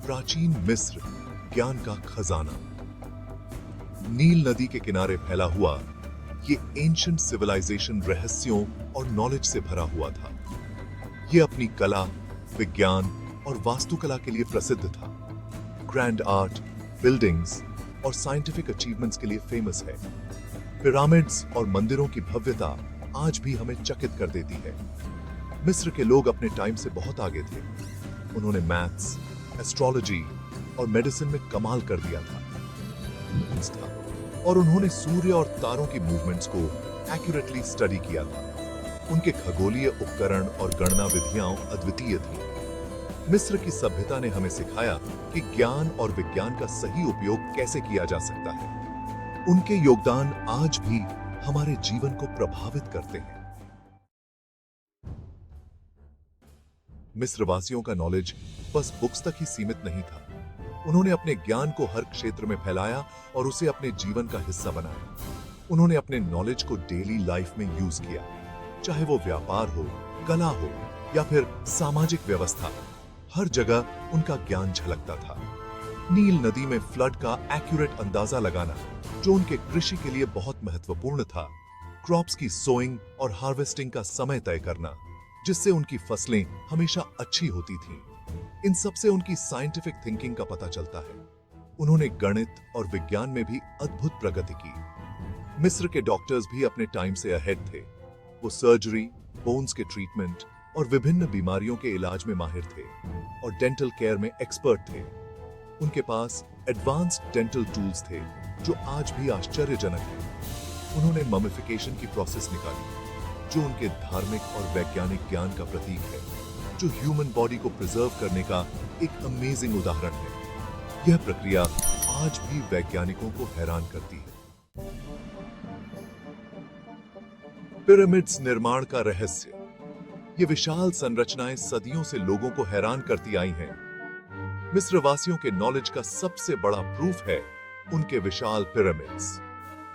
प्राचीन मिस्र, ज्ञान का खजाना। नील नदी के किनारे फैला हुआ ये एंशिएंट सिविलाइजेशन रहस्यों और नॉलेज से भरा हुआ था। ये अपनी कला, विज्ञान और वास्तुकला के लिए प्रसिद्ध था। ग्रैंड आर्ट, बिल्डिंग्स और साइंटिफिक अचीवमेंट्स के लिए फेमस है। पिरामिड्स और मंदिरों की भव्यता आज भी हमें चकित कर देती है। मिस्र के लोग अपने टाइम से बहुत आगे थे। उन्होंने मैथ्स, एस्ट्रोलॉजी और मेडिसिन में कमाल कर दिया था और उन्होंने सूर्य और तारों की मूवमेंट्स को एक्यूरेटली स्टडी किया था। उनके खगोलीय उपकरण और गणना विधियां अद्वितीय थी। मिस्र की सभ्यता ने हमें सिखाया कि ज्ञान और विज्ञान का सही उपयोग कैसे किया जा सकता है। उनके योगदान आज भी हमारे जीवन को प्रभावित करते हैं। मिस्रवासियों का नॉलेज बस बुक्स तक ही सीमित नहीं था। उन्होंने अपने ज्ञान को हर क्षेत्र में फैलाया और उसे अपने जीवन का हिस्सा बनाया। उन्होंने अपने नॉलेज को डेली लाइफ में यूज किया, चाहे वो व्यापार हो, कला हो या फिर सामाजिक व्यवस्था। हर जगह उनका ज्ञान झलकता था। नील नदी में फ्लड का एक्यूरेट अंदाजा लगाना, जो उनके कृषि के लिए बहुत महत्वपूर्ण था। क्रॉप्स की सोइंग और हार्वेस्टिंग का समय तय करना, जिससे उनकी फसलें हमेशा अच्छी होती थीं। इन सब से उनकी साइंटिफिक थिंकिंग का पता चलता है। उन्होंने गणित और विज्ञान में भी अद्भुत प्रगति की। मिस्र के डॉक्टर्स भी अपने टाइम से अहेड थे। वो सर्जरी, बोन्स के ट्रीटमेंट और विभिन्न बीमारियों के इलाज में माहिर थे और डेंटल केयर में एक्सपर्ट थे। उनके पास एडवांस्ड डेंटल टूल्स थे जो आज भी आश्चर्यजनक हैं। उन्होंने ममिफिकेशन की प्रोसेस निकाली, जो उनके धार्मिक और वैज्ञानिक ज्ञान का प्रतीक है, जो ह्यूमन बॉडी को प्रिजर्व करने का एक अमेजिंग उदाहरण है। यह प्रक्रिया आज भी वैज्ञानिकों को हैरान करती है। पिरामिड्स निर्माण का रहस्य। ये विशाल संरचनाएं सदियों से लोगों को हैरान करती आई हैं। मिस्रवासियों के नॉलेज का सबसे बड़ा प्रूफ है उनके विशाल पिरामिड्स,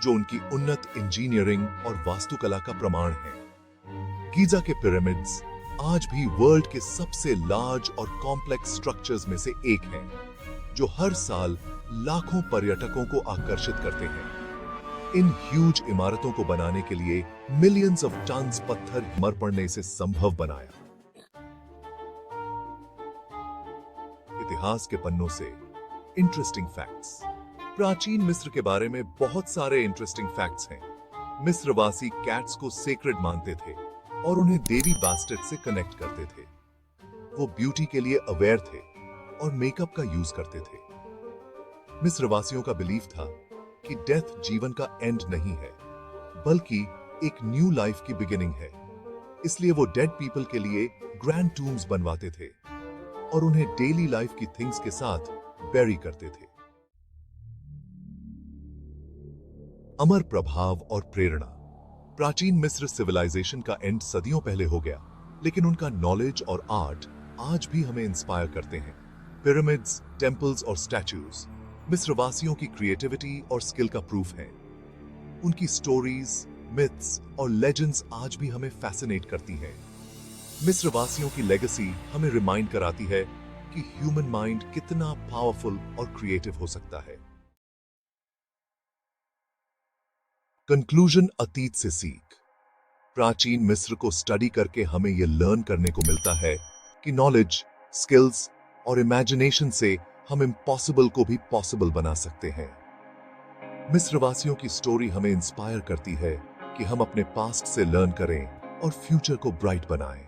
जो उनकी उन्नत इंजीनियरिंग और वास्तुकला का प्रमाण है। गीजा के पिरामिड्स आज भी वर्ल्ड के सबसे लार्ज और कॉम्प्लेक्स स्ट्रक्चर्स में से एक हैं, जो हर साल लाखों पर्यटकों को आकर्षित करते हैं। इन ह्यूज इमारतों को बनाने के लिए मिलियंस ऑफ टन्स पत्थर समर्पण ने इसे संभव बनाया। इतिहास के पन्नों से इंटरेस्टिंग फैक्ट्स। प्राचीन मिस्र के बारे में बहुत सारे इंटरेस्टिंग फैक्ट्स हैं। मिस्रवासी कैट्स को सेक्रेड मानते थे और उन्हें देवी बास्टेट से कनेक्ट करते थे। वो ब्यूटी के लिए अवेयर थे और मेकअप का यूज करते थे। मिस्रवासियों का बिलीफ था कि डेथ जीवन का एंड नहीं है, बल्कि एक न्यू लाइफ की बिगिनिंग है। इसलिए वो डेड पीपल के लिए ग्रैंड टूम्स बनवाते थे और उन्हें डेली लाइफ की थिंग्स के साथ बैरी करते थे। अमर प्रभाव और प्रेरणा। प्राचीन मिस्र सिविलाइजेशन का एंड सदियों पहले हो गया, लेकिन उनका नॉलेज और आर्ट आज भी हमें इंस्पायर करते हैं। पिरामिड्स, टेंपल्स और स्टैच्यूज मिस्रवासियों की क्रिएटिविटी और स्किल का प्रूफ है। उनकी स्टोरीज, मिथ्स और लेजेंड्स आज भी हमें फैसिनेट करती हैं। मिस्रवासियों की लेगेसी हमें रिमाइंड कराती है कि ह्यूमन माइंड कितना पावरफुल और क्रिएटिव हो सकता है। कंक्लूजन, अतीत से सीख। प्राचीन मिस्र को स्टडी करके हमें यह लर्न करने को मिलता है कि नॉलेज, स्किल्स और इमेजिनेशन से हम इम्पॉसिबल को भी पॉसिबल बना सकते हैं। मिस्रवासियों की स्टोरी हमें इंस्पायर करती है कि हम अपने पास्ट से लर्न करें और फ्यूचर को ब्राइट बनाएं।